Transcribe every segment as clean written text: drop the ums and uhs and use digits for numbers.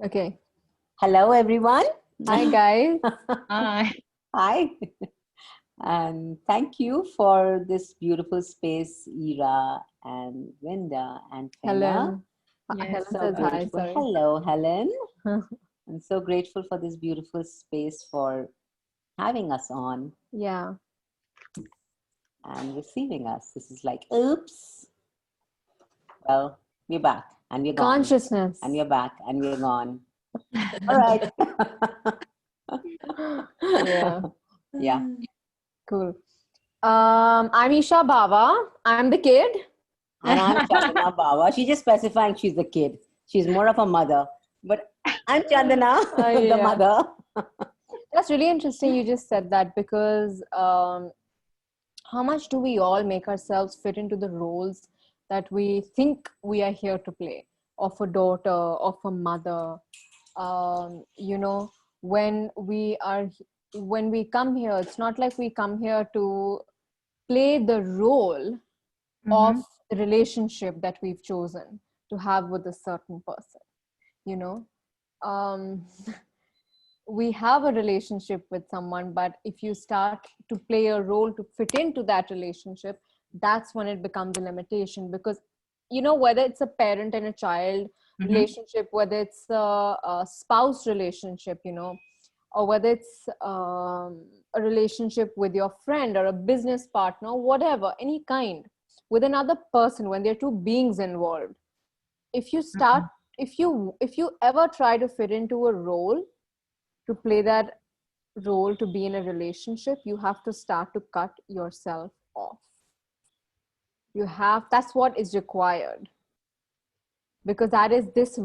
Okay. Hello, everyone. Hi, guys. Hi. Hi. And thank you for this beautiful space, Ira and Linda and Fenna. Helen. Yes. Helen So says hi, beautiful. sorry. Hello, Helen. I'm so grateful for this beautiful space for having us on Yeah. and receiving us. This is like, oops. Well, we're back and we're gone. Consciousness. And we're back and we're gone. All right. Yeah. Yeah. Cool. I'm Isha Bava. I'm the kid. And I'm Chandana Bawa. She's just specifying she's the kid. She's more of a mother. But I'm Chandana, the Yeah. mother. That's really interesting you just said that because how much do we all make ourselves fit into the roles that we think we are here to play, of a daughter, of a mother? You know, when we come here, it's not like we come here to play the role of the relationship that we've chosen to have with a certain person. You know, um, we have a relationship with someone, but if you start to play a role to fit into that relationship, that's when it becomes a limitation. Because whether it's a parent and a child relationship, whether it's a spouse relationship, or whether it's a relationship with your friend or a business partner, whatever, any kind, with another person, when there are two beings involved, if you start if you ever try to fit into a role, to play that role, to be in a relationship, you have to start to cut yourself off. That's what is required, because that is this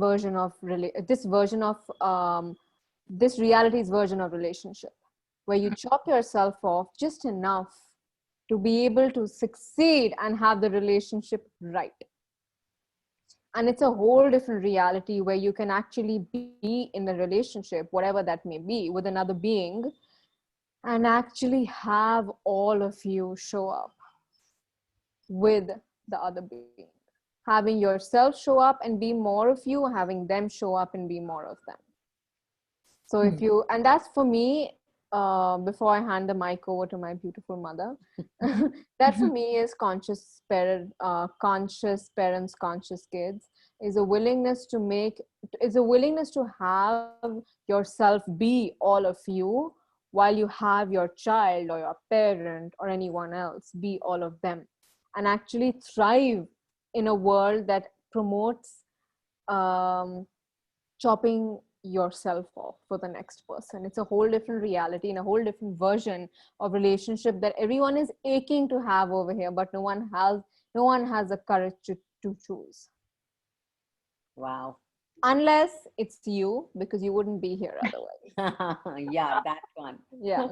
reality's version of relationship, where you chop yourself off just enough to be able to succeed and have the relationship right. And it's a whole different reality where you can actually be in a relationship, whatever that may be, with another being, and actually have all of you show up with the other being. Having yourself show up and be more of you, having them show up and be more of them. So and that's for me, before I hand the mic over to my beautiful mother, that for me is conscious parents, conscious kids, is a willingness to have yourself be all of you, while you have your child or your parent or anyone else be all of them, and actually thrive in a world that promotes chopping yourself off for the next person. It's a whole different reality and a whole different version of relationship that everyone is aching to have over here, but no one has the courage to choose. Wow. Unless it's you, because you wouldn't be here otherwise. Yeah, that one. Yeah.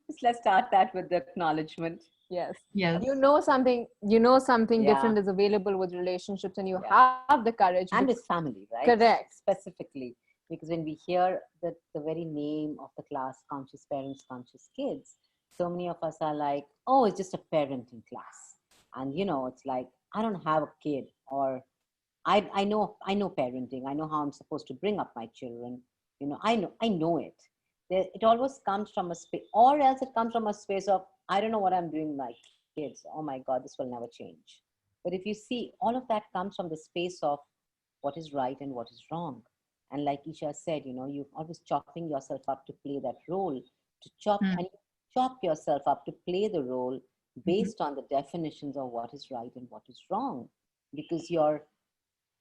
Just let's start that with the acknowledgement. Yes. Yes. Something Yeah. different is available with relationships, and you Yeah. have the courage. And with family, right? Correct. Specifically. Because when we hear the very name of the class, Conscious Parents, Conscious Kids, so many of us are like, oh, it's just a parenting class. And, it's like, I don't have a kid, or I know parenting. I know how I'm supposed to bring up my children. I know it. It always comes from a space, or else it comes from a space of, I don't know what I'm doing with my kids. Oh my God, this will never change. But if you see, all of that comes from the space of what is right and what is wrong. And like Isha said, you're always chopping yourself up to play that role, and you chop yourself up to play the role based on the definitions of what is right and what is wrong. Because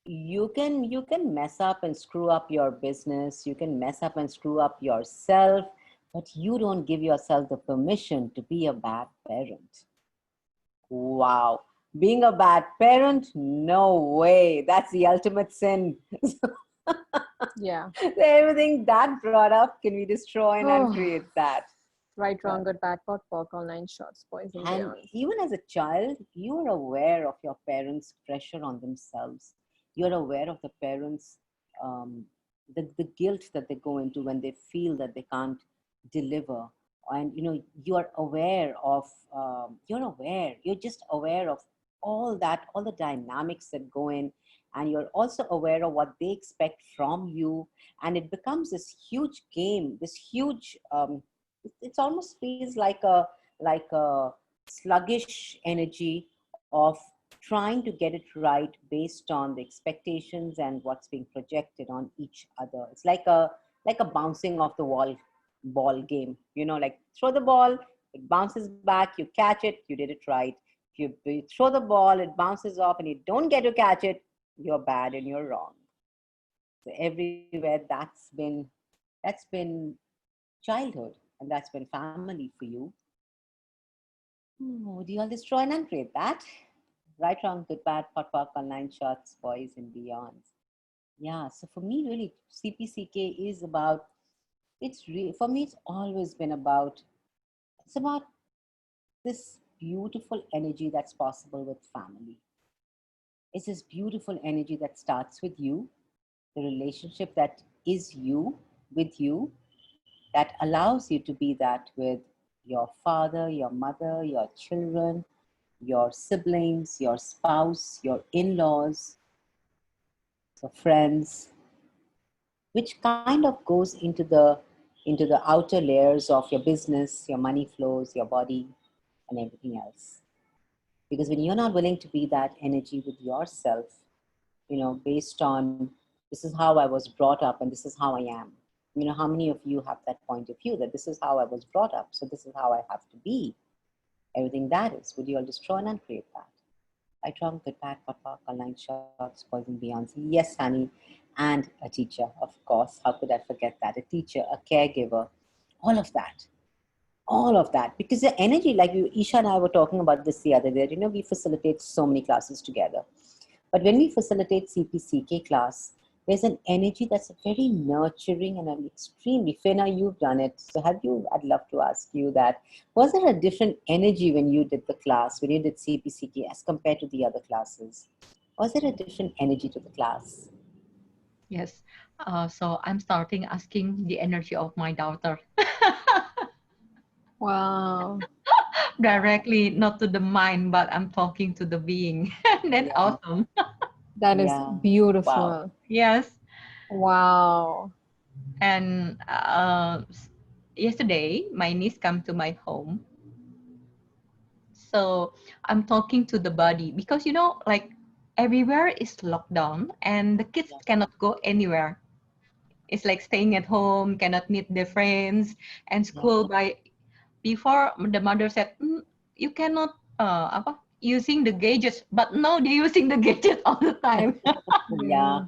you can mess up and screw up your business, you can mess up and screw up yourself, but you don't give yourself the permission to be a bad parent. Wow. Being a bad parent? No way. That's the ultimate sin. Yeah. Everything that brought up, can we destroy and uncreate that? Right, wrong, good, bad, pot, pork, all 9 shots, boys and And beyond. even as a child, you are aware of your parents' pressure on themselves. You're aware of the parents, the guilt that they go into when they feel that they can't deliver. And, you're aware of, you're just aware of all that, all the dynamics that go in. and you're also aware of what they expect from you, and it becomes this huge game, this huge it's almost feels like a sluggish energy of trying to get it right based on the expectations and what's being projected on each other. It's like a bouncing off the wall ball game, like throw the ball, it bounces back, you catch it, you did it right. You throw the ball, it bounces off and you don't get to catch it, you're bad and you're wrong. So everywhere that's been childhood, and that's been family for you. Oh, do you all destroy and uncreate that? Right, wrong, good, bad, pot, pop, online shots, boys and beyonds. Yeah, so for me, really, CPCK is about, for me, it's always been about, it's about this beautiful energy that's possible with family. It's this beautiful energy that starts with you, the relationship that is you with you, that allows you to be that with your father, your mother, your children, your siblings, your spouse, your in laws, your friends, which kind of goes into the outer layers of your business, your money flows, your body, and everything else. Because when you're not willing to be that energy with yourself, based on this is how I was brought up and this is how I am. How many of you have that point of view that this is how I was brought up, so this is how I have to be? Everything that is, would you all destroy and uncreate that? I trump good bad, papa, online shots, poison Beyonce. Yes, honey. And a teacher, of course. How could I forget that? A teacher, a caregiver, all of that. All of that. Because the energy, like Isha and I were talking about this the other day, we facilitate so many classes together. But when we facilitate CPCK class, there's an energy that's very nurturing and an extremely, Fena, you've done it. So I'd love to ask you that. Was there a different energy when you did the class, when you did CPCK as compared to the other classes? Was there a different energy to the class? Yes. So I'm starting asking the energy of my daughter Wow. directly, not to the mind, but I'm talking to the being. That's Yeah, awesome. That is yeah. Wow. beautiful. Yes. Wow. And yesterday, my niece come to my home. So I'm talking to the body because, like everywhere is locked down and the kids Yeah. cannot go anywhere. It's like staying at home, cannot meet their friends, and Yeah. school by before the mother said, you cannot using the gadgets, but now they're using the gadget all the time. Yeah. Yeah.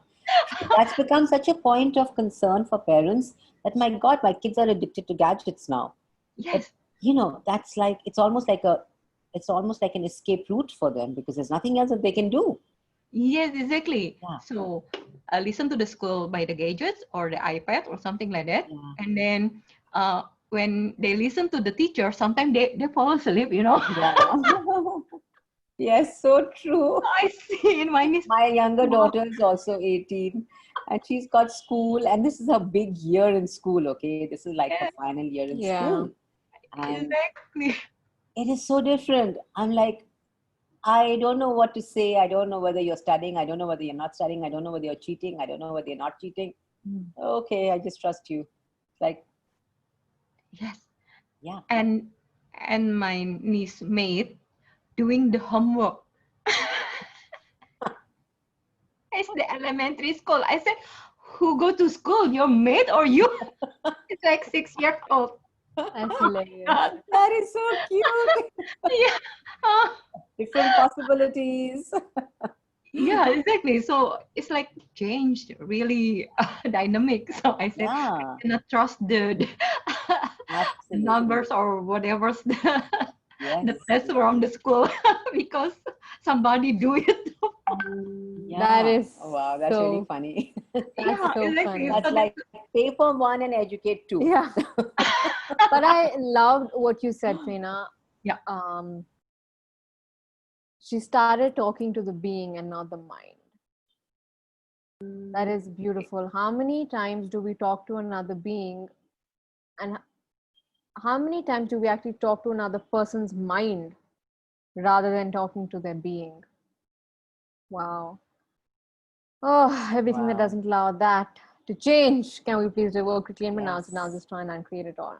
See, that's become such a point of concern for parents that my God, my kids are addicted to gadgets now. But Yes, that's like it's almost like an escape route for them because there's nothing else that they can do. yes, exactly. Yeah, So listen to the school by the gadgets or the iPad or something like that. yeah, And then when they listen to the teacher, sometimes they fall asleep. yeah. Yes, so true. I see in my niece. My younger Wow. daughter is also 18 and she's got school, and this is her big year in school. Okay, this is like her Yes, final year in Yeah. school, and exactly. it is so different. I'm like, I don't know what to say. I don't know whether you're studying. I don't know whether you're not studying. I don't know whether you're cheating. I don't know whether you're not cheating. Okay, I just trust you. It's like, Yes. yeah, And my niece mate doing the homework. It's the elementary school. I said, who go to school? Your mate or you? It's like 6 years old. That's Oh my hilarious. God. that is so cute. Yeah. Oh, Different possibilities. yeah, exactly. So it's like changed really dynamic. So I said, I Yeah, cannot trust the absolutely. numbers or whatever's the Yes. test from the school because somebody do it. That Yeah. is Oh, wow, that's really so, funny. that's Yeah, so exactly. funny. That's So this, like pay for one and educate two. Yeah. But I loved what you said, Fina. yeah, Um, she started talking to the being and not the mind. That is beautiful. How many times do we talk to another being, and how many times do we actually talk to another person's mind rather than talking to their being? Wow. Oh, everything that Wow. doesn't allow that to change. Can we please revoke, reclaim, renounce, Yes. destroy, and uncreate it all?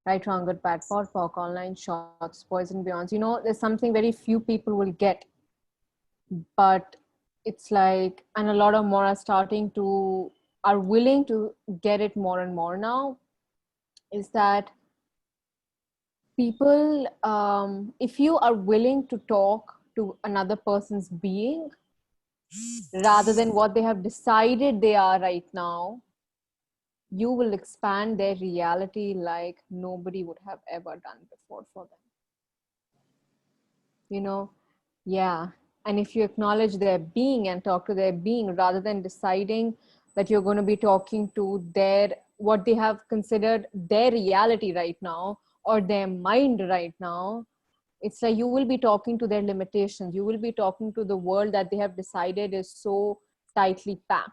Right, wrong, good, bad, POD, POC, online, shorts, boys and beyonds. There's something very few people will get, but it's like, and a lot of more are willing to get it more and more now, is that people, if you are willing to talk to another person's being rather than what they have decided they are right now, you will expand their reality like nobody would have ever done before for them. you know yeah. And if you acknowledge their being and talk to their being rather than deciding that you're going to be talking to their what they have considered their reality right now or their mind right now, it's like you will be talking to their limitations. You will be talking to the world that they have decided is so tightly packed,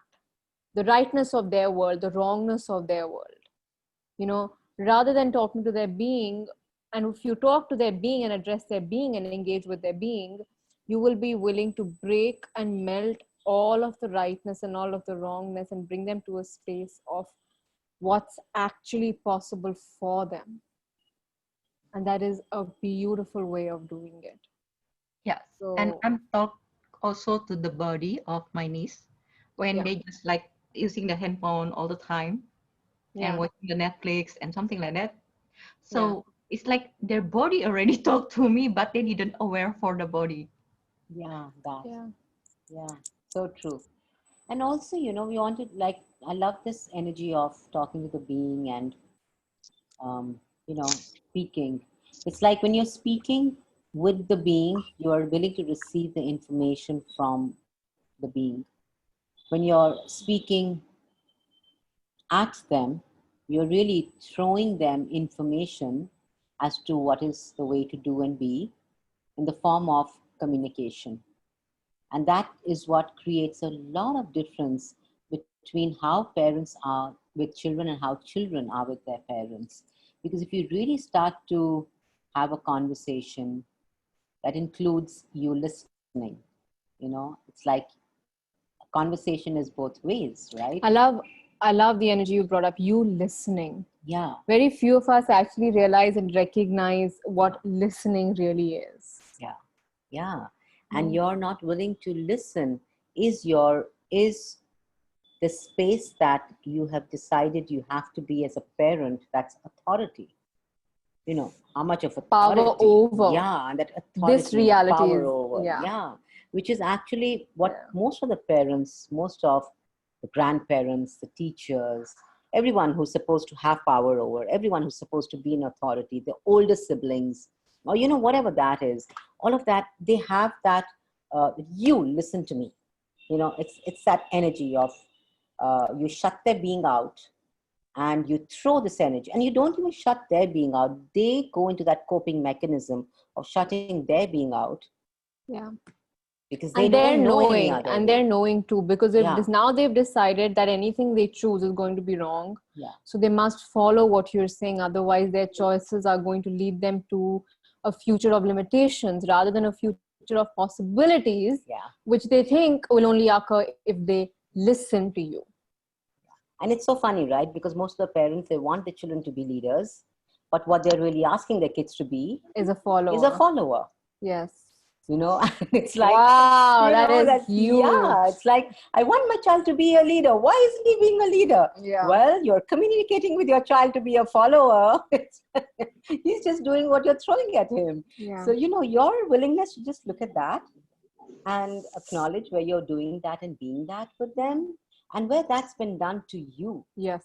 the rightness of their world, the wrongness of their world, rather than talking to their being. And if you talk to their being and address their being and engage with their being, you will be willing to break and melt all of the rightness and all of the wrongness and bring them to a space of what's actually possible for them. And that is a beautiful way of doing it. Yes. And So I'm talk also to the body of my niece when yeah, they just like using the handphone all the time and yeah, watching the Netflix and something like that. yeah, So it's like their body already talked to me, but they didn't aware for the body. Yeah, that. yeah. Yeah, so true. And also, we wanted, like, I love this energy of talking to the being and, um, speaking. It's like when you're speaking with the being, you are willing to receive the information from the being. When you're speaking at them, you're really throwing them information as to what is the way to do and be in the form of communication. And that is what creates a lot of difference between how parents are with children and how children are with their parents. Because if you really start to have a conversation that includes you listening, it's like conversation is both ways, right? I love the energy you brought up, you listening. Yeah, Very few of us actually realize and recognize yeah, what listening really is. yeah, yeah. And Mm. you're not willing to listen is the space that you have decided you have to be as a parent. That's authority. How much of Power authority, over yeah, and that this authority and reality power is, over, yeah, yeah, which is actually what yeah, most of the parents, most of the grandparents, the teachers, everyone who's supposed to have power over, everyone who's supposed to be in authority, the older siblings, or whatever that is, all of that, they have that, you listen to me. It's that energy of, you shut their being out and you throw this energy, and you don't even shut their being out. They go into that coping mechanism of shutting their being out yeah. because they And don't they're know any knowing, other and way. they're knowing too, because if Yeah, this now they've decided that anything they choose is going to be wrong, yeah, so they must follow what you're saying. Otherwise, their choices are going to lead them to a future of limitations rather than a future of possibilities, yeah. which they think will only occur if they listen to you. And it's so funny, right? Because most of the parents, they want the children to be leaders, but what they're really asking their kids to be Is a is a follower. follower. Yes. And it's like, Wow, that is that, yeah, huge. it's like, I want my child to be a leader. Why isn't he being a leader? Yeah. Well, you're communicating with your child to be a follower. He's just doing what you're throwing at him. Yeah. So, your willingness to just look at that and acknowledge where you're doing that and being that with them, and where that's been done to you. Yes.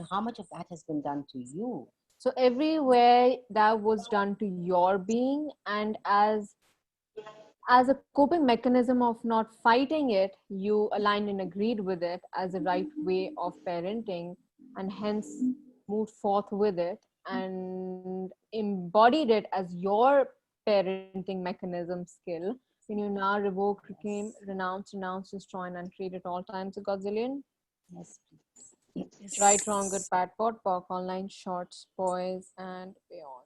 How much of that has been done to you? So everywhere that was done to your being, and as a coping mechanism of not fighting it, you aligned and agreed with it as a right way of parenting, and hence moved forth with it and embodied it as your parenting mechanism skill. Can you now revoke, reclaim, Yes. renounce, destroy, and uncreate at all times a godzillion? Yes, please. Right, wrong, good, Yes. bad, pod, poc, online, shorts, boys, and beyond.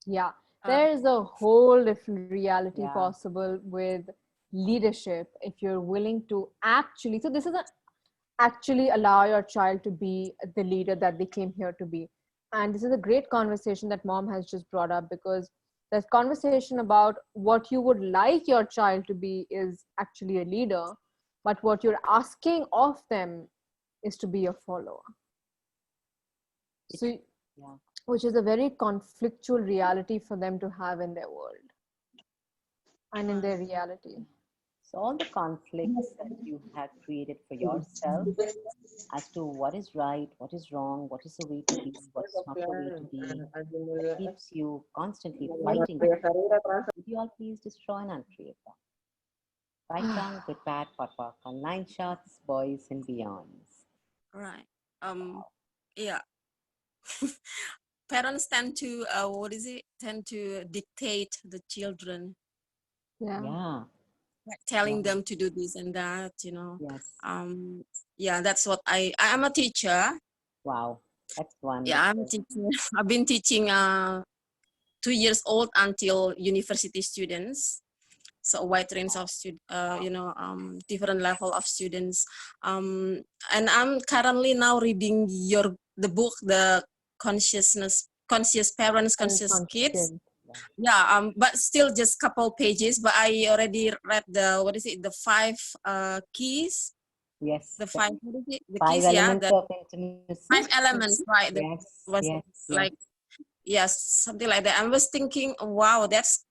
Yeah, Uh, there is a whole different reality Yeah. possible with leadership, if you're willing to actually, so this is a actually allow your child to be the leader that they came here to be. And this is a great conversation that mom has just brought up, because the conversation about what you would like your child to be is actually a leader, but what you're asking of them is to be a follower. So, Yeah. which is a very conflictual reality for them to have in their world and in their reality. So all the conflicts that you have created for yourself as to what is right, what is wrong, what is the way to be, what is not the way to be, that keeps you constantly fighting. Would you all please destroy and uncreate that? Right, wrong, good, bad, pot, on 9 shots, boys and beyonds. Right. Yeah. Parents tend to tend to dictate the children, Yeah. Yeah. like telling Yeah. them to do this and that, Yes. Yeah, that's what I'm a teacher. Wow. That's Yeah, I'm a wonderful. teacher. I've been teaching 2 years old until university students. So a wide range of different level of students. And I'm currently now reading the book, the conscious parents, conscious kids. Unconscious. Yeah, but still just couple pages. But I already read the 5 keys, Yes. the five, what is it? The Five keys, yeah, elements the of intimacy. 5 elements, right? That Yes. was Yes. Yes. like, yes, something like that. I was thinking, wow, that's.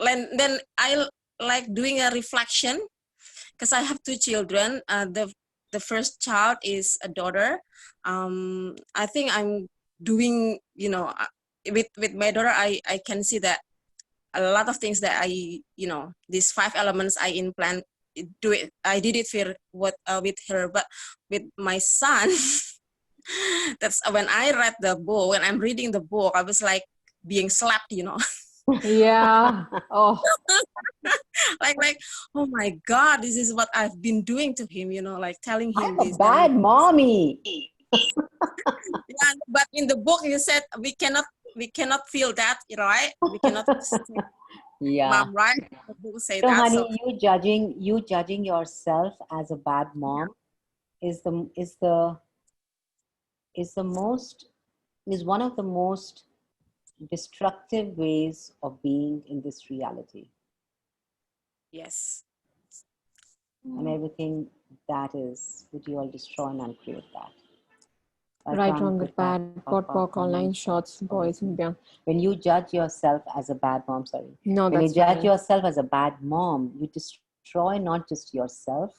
And then I like doing a reflection, because I have 2 children. The first child is a daughter. I think I'm doing, with my daughter, I can see that a lot of things that these 5 elements I implant, I did it with her. But with my son, that's when I read the book, and I'm reading the book, I was like being slapped. Yeah. Oh, like, oh my God, this is what I've been doing to him, like telling him I'm a this. Then, bad mommy. yeah, but in the book you said we cannot feel that, right? We cannot say, Yeah. mom, right? The book say So, that. So honey, you judging yourself as a bad mom is the is the is the most is one of the most destructive ways of being in this reality, yes, and everything that is, would you all destroy and uncreate that? right, Wrong, wrong, good, good, bad, bad, pot, pot, pot, pork, online online shots, shots, boys boys and and beyond. when you judge yourself as a bad mom, sorry, No, when you that's judge fine. yourself as a bad mom, you destroy not just yourself,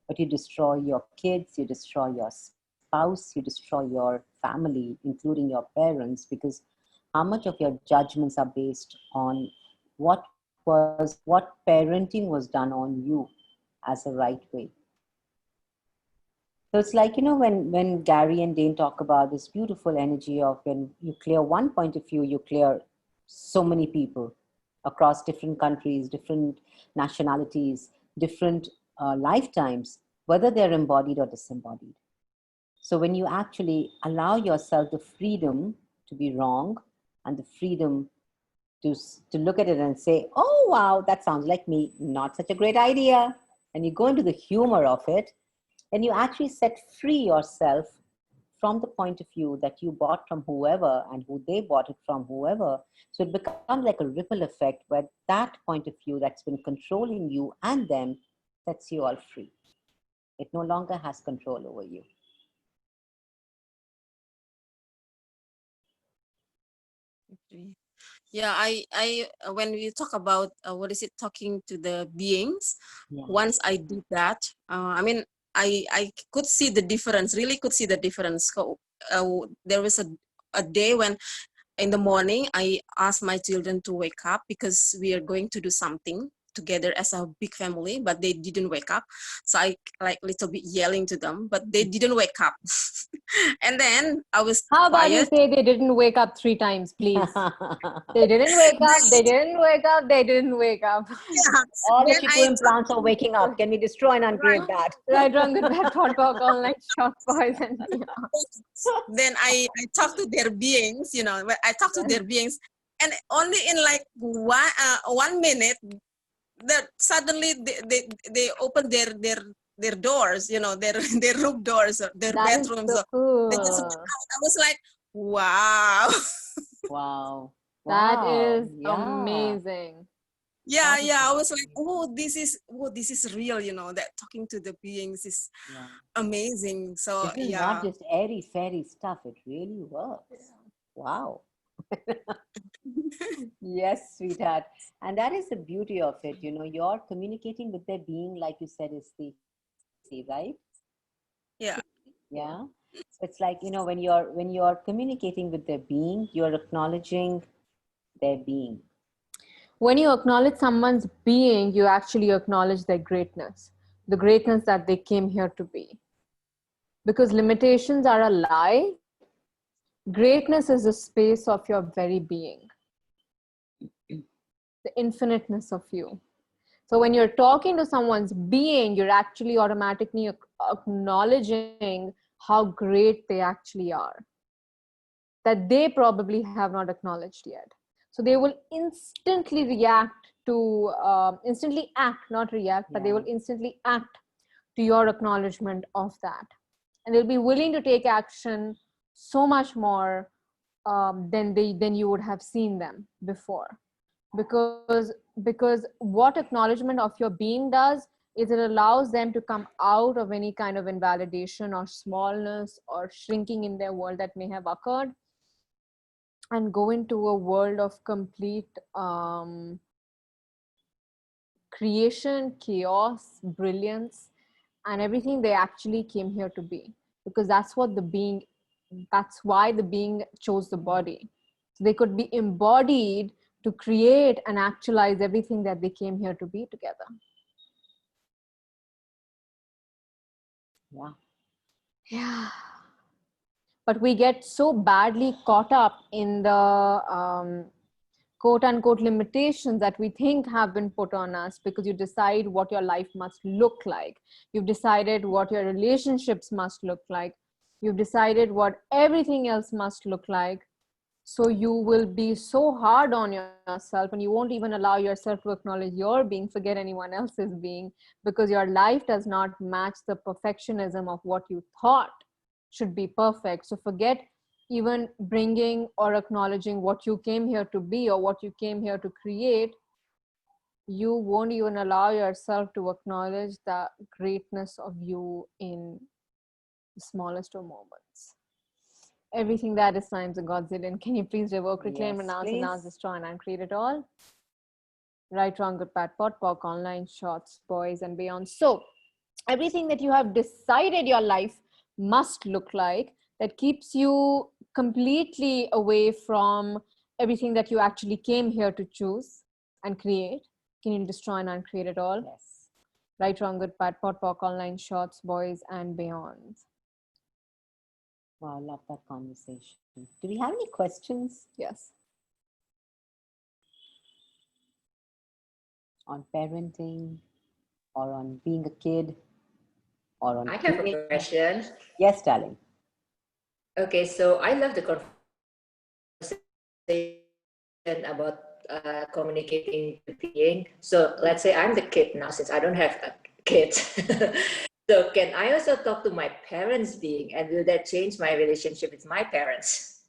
but you destroy your kids, you destroy your spouse, you destroy your family, including your parents, because how much of your judgments are based on what parenting was done on you as a right way. So it's like, when Gary and Dane talk about this beautiful energy of when you clear one point of view, you clear so many people across different countries, different nationalities, different lifetimes, whether they're embodied or disembodied. So when you actually allow yourself the freedom to be wrong and the freedom to look at it and say, oh, wow, that sounds like me, not such a great idea, and you go into the humor of it, then you actually set free yourself from the point of view that you bought from whoever and who they bought it from whoever. So it becomes like a ripple effect where that point of view that's been controlling you and them sets you all free. It no longer has control over you. yeah. I when we talk about talking to the beings, Yeah. once I did that, I mean, I could see the difference. Really, could see the difference. There was a day when in the morning I asked my children to wake up, because we are going to do something together as a big family, but they didn't wake up. So I like little bit yelling to them, but they didn't wake up. And then I was How about you quiet. say they didn't wake up 3 times, please? They didn't wake up, they didn't wake up, they didn't wake up. Yeah. All the Then Chiku implants are waking up. Can we destroy and right, uncreate that? Right, wrong, good, bad, pot, pork, online shots, boys and beyond. then I talk to their beings, I talk to their beings, and only in like 1 minute that suddenly they open their doors, their their room doors, or their That is bedrooms. so Or they just went cool. out. I was like, wow. Wow. That Wow. is Yeah. amazing. Yeah, That is yeah. I was like, amazing. this is real. That talking to the beings is Yeah. amazing. So This is not yeah, just airy fairy stuff. It really works. Wow. Yes, sweetheart. And that is the beauty of it. You're communicating with their being, like you said, is the frequency, right? yeah, Yeah. So it's like, when you're communicating with their being, you're acknowledging their being. When you acknowledge someone's being, you actually acknowledge their greatness, the greatness that they came here to be. Because limitations are a lie, greatness is the space of your very being, the infiniteness of you. So when you're talking to someone's being, you're actually automatically acknowledging how great they actually are, that they probably have not acknowledged yet. So they will instantly react to, instantly act, not react, but they Yeah. will instantly act to your acknowledgement of that. And they'll be willing to take action so much more than you would have seen them before. Because what acknowledgement of your being does is it allows them to come out of any kind of invalidation or smallness or shrinking in their world that may have occurred, and go into a world of complete creation, chaos, brilliance, and everything they actually came here to be. Because that's why the being chose the body. So they could be embodied to create and actualize everything that they came here to be together. Yeah. Yeah. But we get so badly caught up in the quote unquote limitations that we think have been put on us, because you decide what your life must look like. You've decided what your relationships must look like. You've decided what everything else must look like. So you will be so hard on yourself, and you won't even allow yourself to acknowledge your being, forget anyone else's being, because your life does not match the perfectionism of what you thought should be perfect. So forget even bringing or acknowledging what you came here to be or what you came here to create. You won't even allow yourself to acknowledge the greatness of you in the smallest of moments. Everything that is times a Godzillion. Can you please revoke, reclaim, Yes, renounce, please. destroy, and uncreate it all? Right, wrong, good, bad, pot, pock, online, shots, boys, and beyond. So, everything that you have decided your life must look like, that keeps you completely away from everything that you actually came here to choose and create. Can you destroy and uncreate it all? Yes. Right, wrong, good, bad, pot, pock, online, shots, boys, and beyond. Wow, I love that conversation. Do we have any questions Yes. on parenting or on being a kid or on I have a creating? question. Yes, darling. Okay, so I love the conversation about communicating with the being. So let's say I'm the kid now, since I don't have a kid. So can I also talk to my parents' being, and will that change my relationship with my parents?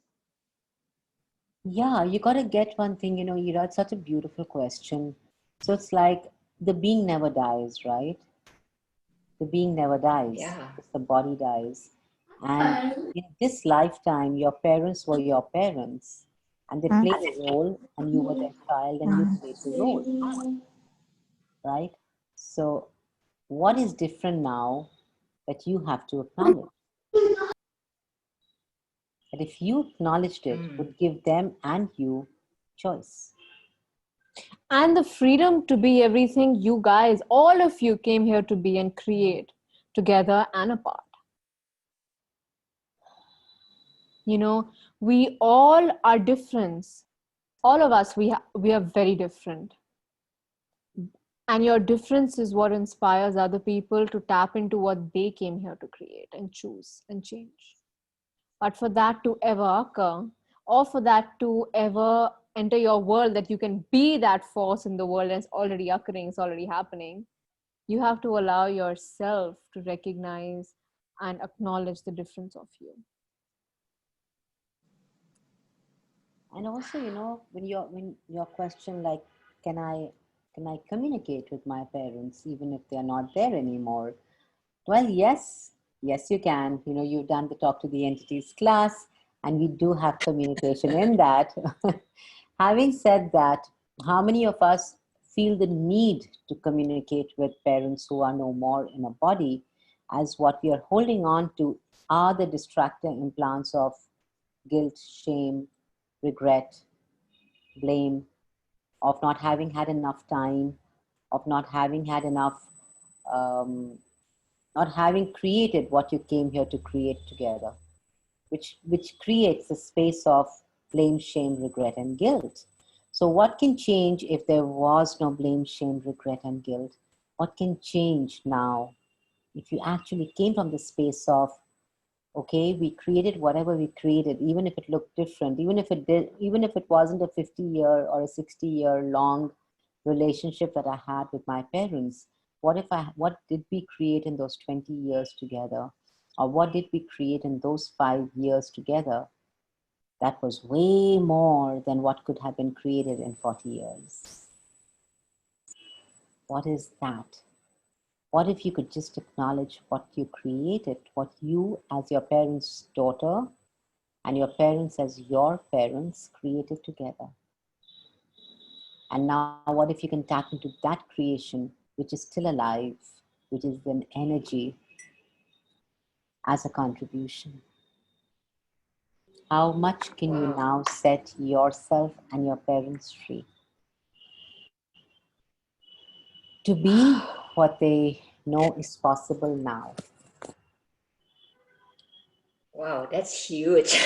Yeah, you got to get one thing, Ira, it's such a beautiful question. So it's like the being never dies, right? The being never dies, Yeah. just the body dies. And in this lifetime, your parents were your parents, and they played a role, and you were their child, and you played the role, right? So, what is different now that you have to acknowledge? That if you acknowledged it, would give them and you choice. And the freedom to be everything you guys, all of you, came here to be and create together and apart. We all are different. All of us, we are very different. And your difference is what inspires other people to tap into what they came here to create and choose and change. But for that to ever occur, or for that to ever enter your world, that you can be that force in the world, and it's already occurring, it's already happening. You have to allow yourself to recognize and acknowledge the difference of you. And also, when your question like, can I communicate with my parents even if they're not there anymore? Well, yes, you can. You've done the Talk to the Entities class, and we do have communication in that. Having said that, how many of us feel the need to communicate with parents who are no more in a body, as what we are holding on to are the distracting implants of guilt, shame, regret, blame, of not having had enough time, of not having had enough, not having created what you came here to create together, which creates a space of blame, shame, regret, and guilt. So, what can change if there was no blame, shame, regret, and guilt? What can change now if you actually came from the space of, okay, we created whatever we created, even if it looked different, even if it wasn't a 50-year or a 60-year long relationship that I had with my parents. What did we create in those 20 years together? Or what did we create in those 5 years together? That was way more than what could have been created in 40 years. What is that? What if you could just acknowledge what you created, what you as your parents' daughter and your parents as your parents created together? And now what if you can tap into that creation, which is still alive, which is an energy as a contribution? How much can you now set yourself and your parents free to be what they know is possible now? Wow, that's huge.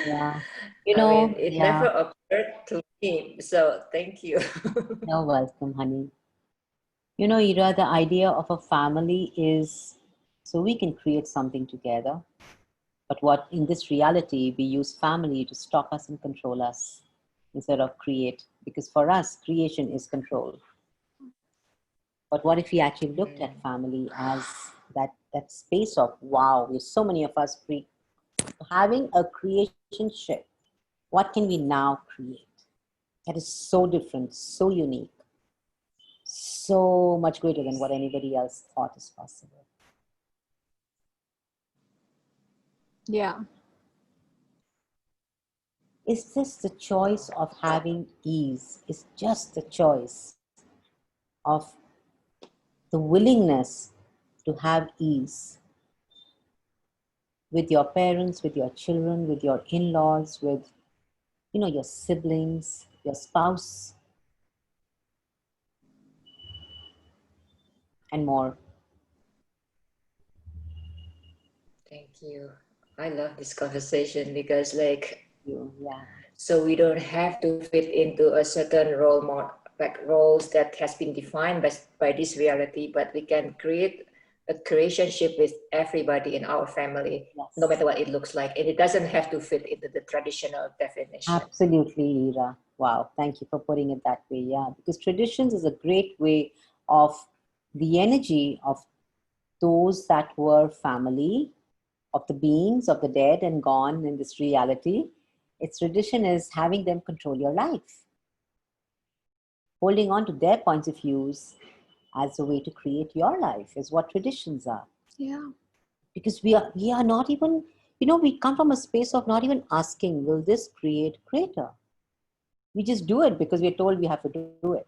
Yeah. It Yeah. never occurred to me. So thank you. You're welcome, honey. Ira, the idea of a family is so we can create something together. But what in this reality, we use family to stop us and control us instead of create. Because for us, creation is control. But what if we actually looked at family as that space of, wow, there's so many of us having a creationship. What can we now create? That is so different, so unique, so much greater than what anybody else thought is possible. Yeah. It's just the choice of having ease. It's just the choice of the willingness to have ease with your parents, with your children, with your in-laws, with your siblings, your spouse, and more. Thank you. I love this conversation because Yeah. so we don't have to fit into a certain role more like roles that has been defined by this reality, but we can create a relationship with everybody in our family, Yes. no matter what it looks like. And it doesn't have to fit into the traditional definition. Absolutely, Ira. Wow, thank you for putting it that way. Yeah, because traditions is a great way of the energy of those that were family, of the beings of the dead and gone in this reality. Its tradition is having them control your life, holding on to their points of views as a way to create your life is what traditions are. Yeah. Because we are not even, we come from a space of not even asking, will this create greater? We just do it because we're told we have to do it.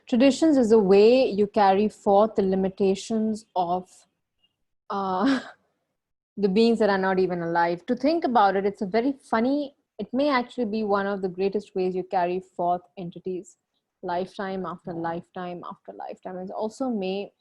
Traditions is a way you carry forth the limitations of the beings that are not even alive. To think about it, it's a very funny, it may actually be one of the greatest ways you carry forth entities, lifetime after lifetime after lifetime. It also may,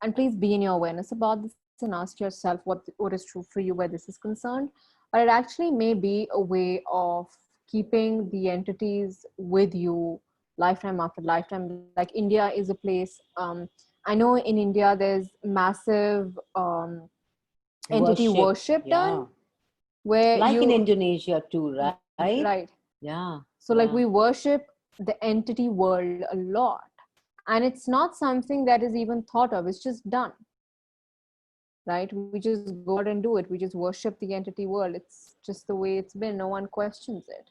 and please be in your awareness about this and ask yourself what is true for you where this is concerned. But it actually may be a way of keeping the entities with you lifetime after lifetime. Like India is a place, I know in India there's massive entity worship done. where Like in you Indonesia too, right? right. Yeah. So like yeah. we worship the entity world a lot, and it's not something that is even thought of, it's just done, right? We just go out and do it. We just worship the entity world. It's just the way it's been. No one questions it.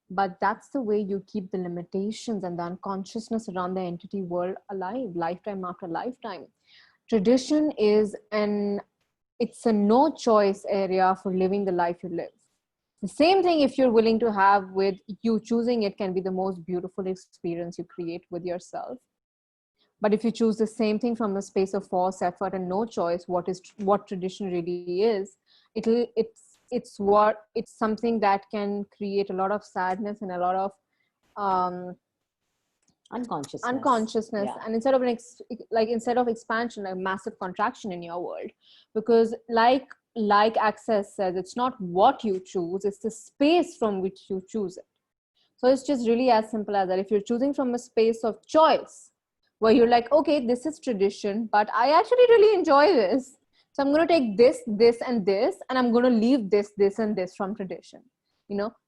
But that's the way you keep the limitations and the unconsciousness around the entity world alive, lifetime after lifetime. Tradition is it's a no choice area for living the life you live. The same thing, if you're willing to have with you choosing it, can be the most beautiful experience you create with yourself. But if you choose the same thing from a space of force, effort, and no choice, what tradition really is, it's something that can create a lot of sadness and a lot of um, unconsciousness, Yeah. and instead of expansion, like massive contraction in your world, because like Access says, it's not what you choose, it's the space from which you choose it. So it's just really as simple as that. If you're choosing from a space of choice, where you're like, okay, this is tradition, but I actually really enjoy this. So I'm going to take this, and I'm going to leave this, and this from tradition,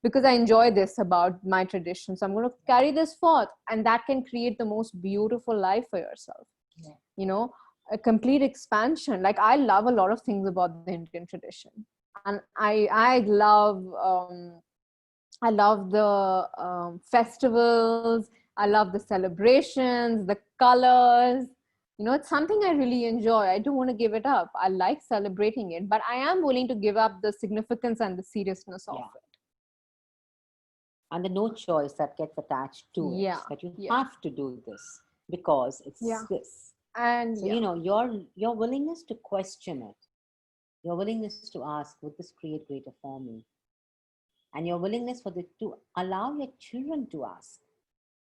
because I enjoy this about my tradition. So I'm going to carry this forth, and that can create the most beautiful life for yourself. Yeah. A complete expansion. Like, I love a lot of things about the Indian tradition, and I love the festivals. I love the celebrations, the colors. It's something I really enjoy. I don't want to give it up. I like celebrating it, but I am willing to give up the significance and the seriousness of it. And the no choice that gets attached to it, that you have to do this because it's this. And so your willingness to question it, your willingness to ask, would this create greater for me? And your willingness to allow your children to ask.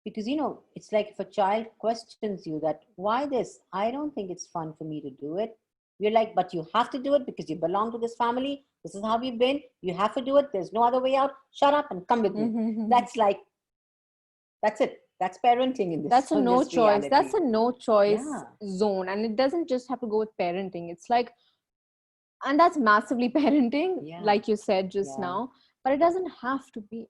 Because, it's like if a child questions you that, why this? I don't think it's fun for me to do it. You're like, but you have to do it because you belong to this family. This is how we've been. You have to do it. There's no other way out. Shut up and come with me. That's it. That's parenting in this. That's a no choice. Reality. That's a no choice zone. And it doesn't just have to go with parenting. It's like, and that's massively parenting, like you said just now, but it doesn't have to be.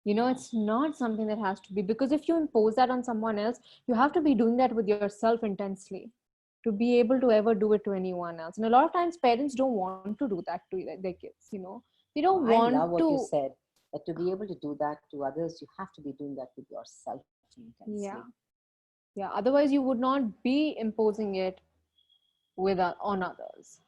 It's not something that has to be, because if you impose that on someone else, you have to be doing that with yourself intensely to be able to ever do it to anyone else. And a lot of times parents don't want to do that to their kids, they don't want to. I love what you said, that to be able to do that to others, you have to be doing that with yourself intensely. Yeah, otherwise you would not be imposing it on others.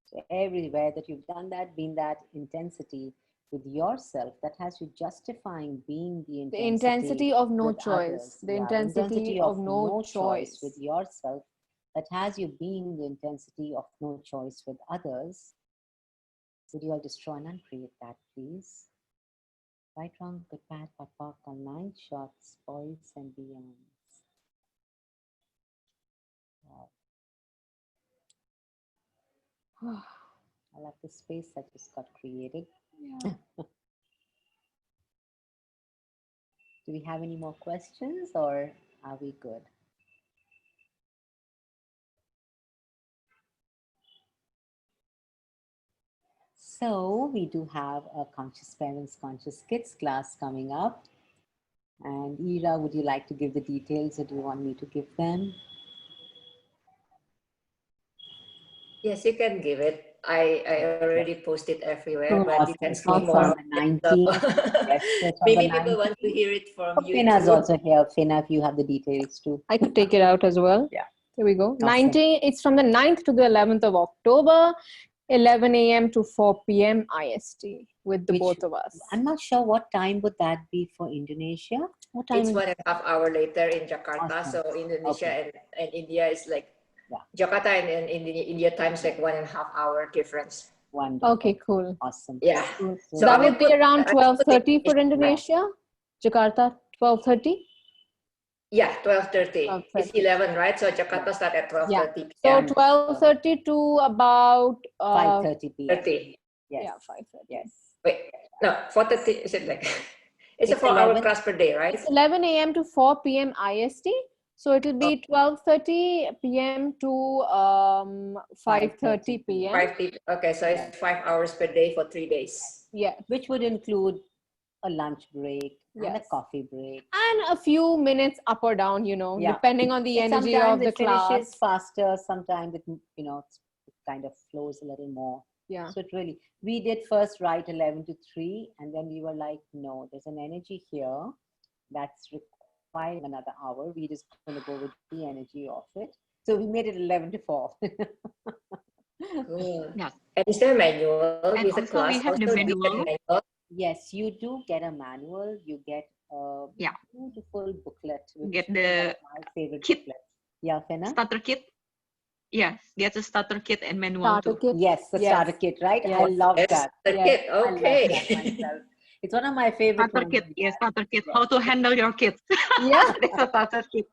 So everywhere that you've done that, been that intensity with yourself, that has you justifying being the intensity of no choice. Others. The intensity of no choice with yourself, that has you being the intensity of no choice with others. Would you all destroy and uncreate that, please? Right, wrong, good, bad, pop, on 9 shots, boys and beyonds. Wow. I love the space that just got created. Do we have any more questions, or are we good? So we do have a Conscious Parents, Conscious Kids class coming up. And Ira, would you like to give the details, or do you want me to give them? Yes, you can give it. I already posted everywhere, but awesome. you can say more. On the 19th. Yes, maybe people want to hear it from you. Fina's also here. Fina, if you have the details too. I could take it out as well. Yeah. Here we go. Awesome. It's from the 9th to the 11th of October, 11 a.m. to 4 p.m. IST with both of us. I'm not sure what time would that be for Indonesia. What time? It's 1.5 hours later in Jakarta. Awesome. So Indonesia and India is like, Jakarta and India time is like 1.5 hour difference. Wonderful. Okay, cool. Awesome. Yeah. Cool. So that would be around 12:30 for Indonesia. Jakarta, 12:30. Yeah, 12:30. It's 11, right? So Jakarta start at 12:30. So 12:30 to about 5:30 p.m. 30. Yes. Yeah, 5:30. Yes. Wait, no, 4:30. Is it like? It's a 4-hour class per day, right? It's 11 a.m. to 4 p.m. IST. So it'll be 12:30 p.m. to 5:30 p.m. 5 okay, so it's 5 hours per day for 3 days. Yeah. Which would include a lunch break and a Yes. coffee break. And a few minutes up or down, Yeah. depending on the energy Sometimes of the it finishes class. faster, sometimes it, it kind of flows a little more. Yeah. So it really, we did first write 11 to 3, and then we were like, no, there's an energy here that's requiring another hour. We're just going to go with the energy of it. So we made it 11 to 4. Cool. Yes. And is there a manual And with the also class? we have the Also, do you get a manual. manual? Yes, you do get a manual. You get a Yeah. beautiful booklet. Which Get is the one of my favorite kit. booklets. Yeah, Fena? Starter kit. Yes, get a starter kit and manual Starter too. kit. Yes, the Yes. starter kit, right? I Yes. love Yes, that. the Yes. kit. I love Okay. that myself. It's one of my favorite Starter ones. kit. Yes, starter kit. How to handle your kids. Yeah. That's a starter kit.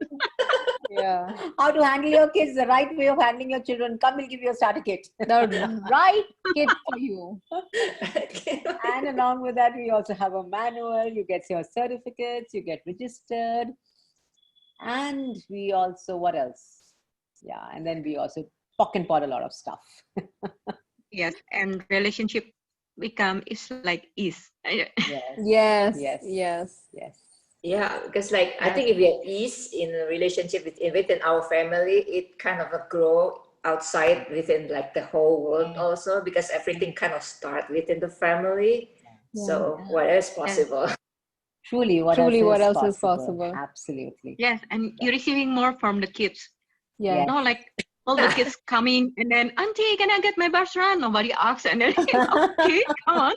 Yeah. How to handle your kids, the right way of handling your children. Come, we'll give you a starter kit. The right kit for you. And along with that, we also have a manual. You get your certificates, you get registered. And we also, what else? Yeah, and then we also pock and pot a lot of stuff. Yes, and relationship become is like is. Yes. Yes. Yes. Yes. Yes. Yeah, because like I think if we have ease in a relationship within our family, it kind of grow outside within like the whole world also, because everything kind of start within the family. Yeah. So what else possible? Truly, what Truly, what else else is is possible? possible? Absolutely. Yes, and you're receiving more from the kids. Yeah. No, like all the kids coming and then, Auntie, can I get my bus run? Nobody asks, and then okay, come on,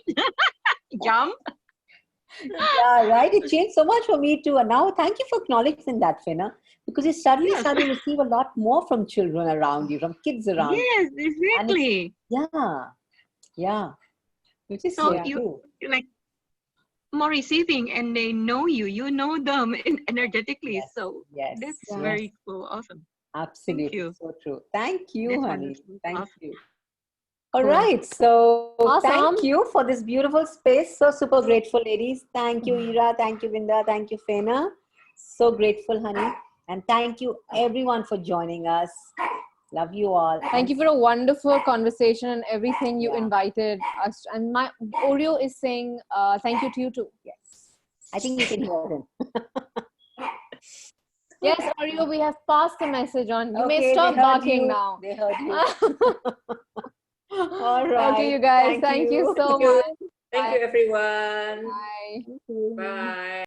jump. Yeah, right. It changed so much for me too. And now thank you for acknowledging that, Fina, because you suddenly Yes. started to receive a lot more from children around you, from kids around you. Yes, exactly. Yeah. Yeah. Which is So so you true. like more receiving, and they know you. You know them energetically. Yes. So Yes. that's Yes. very cool. Awesome. Absolutely. you. So true. Thank you, That's honey. wonderful. Thank Awesome. you. All Cool. right. So Awesome. thank you for this beautiful space. So super grateful, ladies. Thank you, Ira. Thank you, Vinda. Thank you, Fena. So grateful, honey. And thank you, everyone, for joining us. Love you all. Thank you for a wonderful conversation and everything you Yeah. invited us to. And my Oreo is saying thank you to you too. Yes. I think you can hear him. Yes, Oreo, we have passed the message on. You may Okay, stop they heard barking you. now. They heard you. All right. Okay, you guys. Thank you so you. much. Thank you, everyone. Bye. Bye.